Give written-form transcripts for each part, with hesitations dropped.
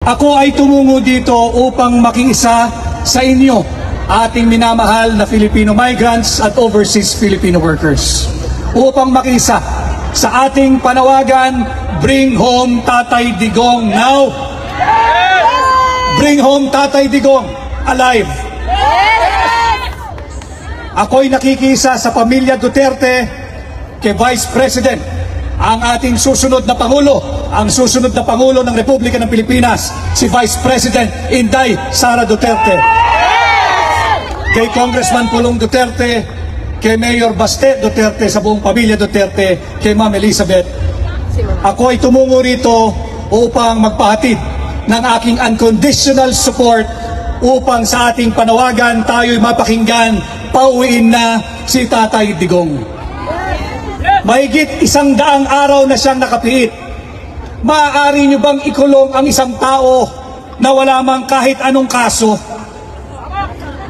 Ako ay tumungo dito upang makiisa sa inyo, ating minamahal na Filipino migrants at overseas Filipino workers. Upang makiisa sa ating panawagan, bring home Tatay Digong now. Bring home Tatay Digong alive. Ako'y nakikisa sa pamilya Duterte kay Vice President, ang ating susunod na Pangulo, ang susunod na Pangulo ng Republika ng Pilipinas, si Vice President Inday Sara Duterte. Kay Congressman Pulong Duterte, kay Mayor Baste Duterte, sa buong pamilya Duterte, kay Ma'am Elizabeth. Ako ay tumungo rito upang magpahatid ng aking unconditional support upang sa ating panawagan tayo'y mapakinggan, pauwiin na si Tatay Digong. Mahigit 100 araw na siyang nakapiit. Maaari niyo bang ikulong ang isang tao na wala mang kahit anong kaso?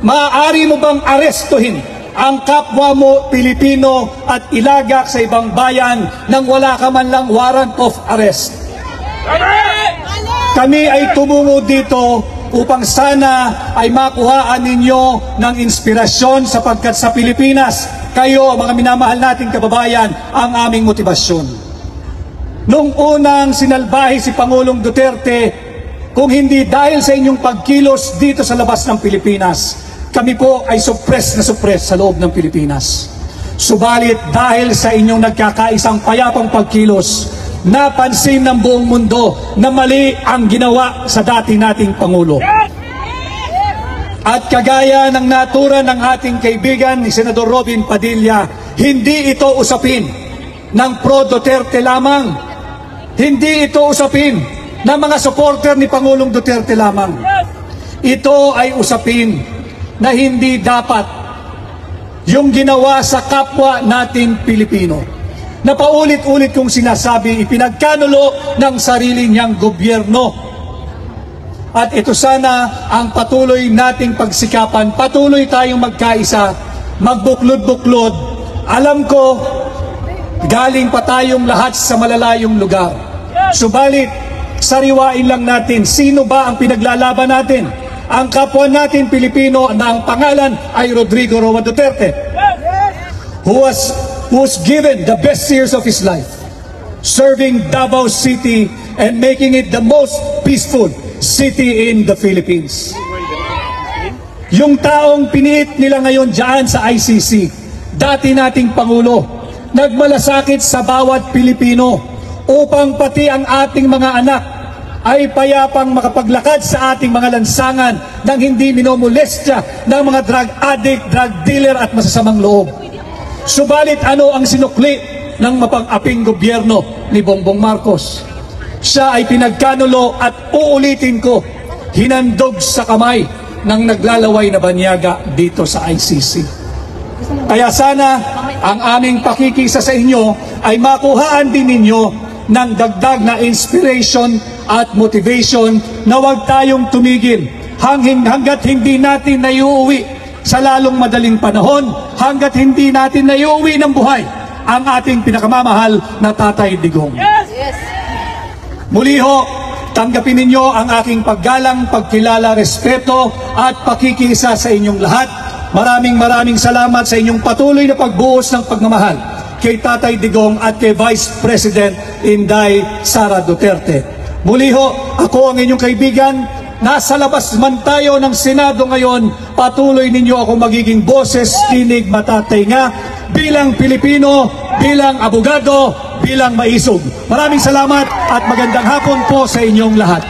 Maaari mo bang arestuhin ang kapwa mo Pilipino at ilagak sa ibang bayan nang wala ka man lang warrant of arrest? Kami ay tumungo dito upang sana ay makuhaan ninyo ng inspirasyon, sapagkat sa Pilipinas, kayo, mga minamahal nating kababayan, ang aming motibasyon. Noong unang sinalbahe si Pangulong Duterte, kung hindi dahil sa inyong pagkilos dito sa labas ng Pilipinas, kami po ay suppress sa loob ng Pilipinas. Subalit dahil sa inyong nagkakaisang payapang pagkilos, napansin ng buong mundo na mali ang ginawa sa dati nating Pangulo. At kagaya ng natura ng ating kaibigan ni Senador Robin Padilla, hindi ito usapin ng pro-Duterte lamang. Hindi ito usapin ng mga supporter ni Pangulong Duterte lamang. Ito ay usapin na hindi dapat yung ginawa sa kapwa natin Pilipino, na paulit-ulit kong sinasabi, ipinagkanulo ng sarili niyang gobyerno. At ito sana ang patuloy nating pagsikapan, patuloy tayong magkaisa, magbuklod-buklod. Alam ko, galing pa tayong lahat sa malalayong lugar. Subalit, sariwain lang natin, sino ba ang pinaglalaban natin? Ang kapwa natin Pilipino na ang pangalan ay Rodrigo Roa Duterte, who was given the best years of his life, serving Davao City and making it the most peaceful city in the Philippines. Yung taong piniit nila ngayon dyan sa ICC, dati nating Pangulo, nagmalasakit sa bawat Pilipino upang pati ang ating mga anak ay payapang makapaglakad sa ating mga lansangan nang hindi minomolestya ng mga drug addict, drug dealer at masasamang loob. Subalit ano ang sinukli ng mapang-aping gobyerno ni Bongbong Marcos? Siya ay pinagkanulo at uulitin ko, hinandog sa kamay ng naglalaway na banyaga dito sa ICC. Kaya sana ang aming pakikisa sa inyo ay makuhaan din ninyo ng dagdag na inspiration at motivation na huwag tayong tumigil hanggat hindi natin naiuwi sa lalong madaling panahon, hanggat hindi natin naiuwi ng buhay ang ating pinakamamahal na Tatay Digong. Muli ho, tanggapin ninyo ang aking paggalang, pagkilala, respeto at pakikisa sa inyong lahat. Maraming salamat sa inyong patuloy na pagbuhos ng pagmamahal kay Tatay Digong at kay Vice President Inday Sara Duterte. Muli ho, ako ang inyong kaibigan. Nasa labas man tayo ng Senado ngayon, patuloy ninyo ako magiging boses, tinig, mata, tenga, bilang Pilipino, bilang abogado, bilang maisog. Maraming salamat at magandang hapon po sa inyong lahat.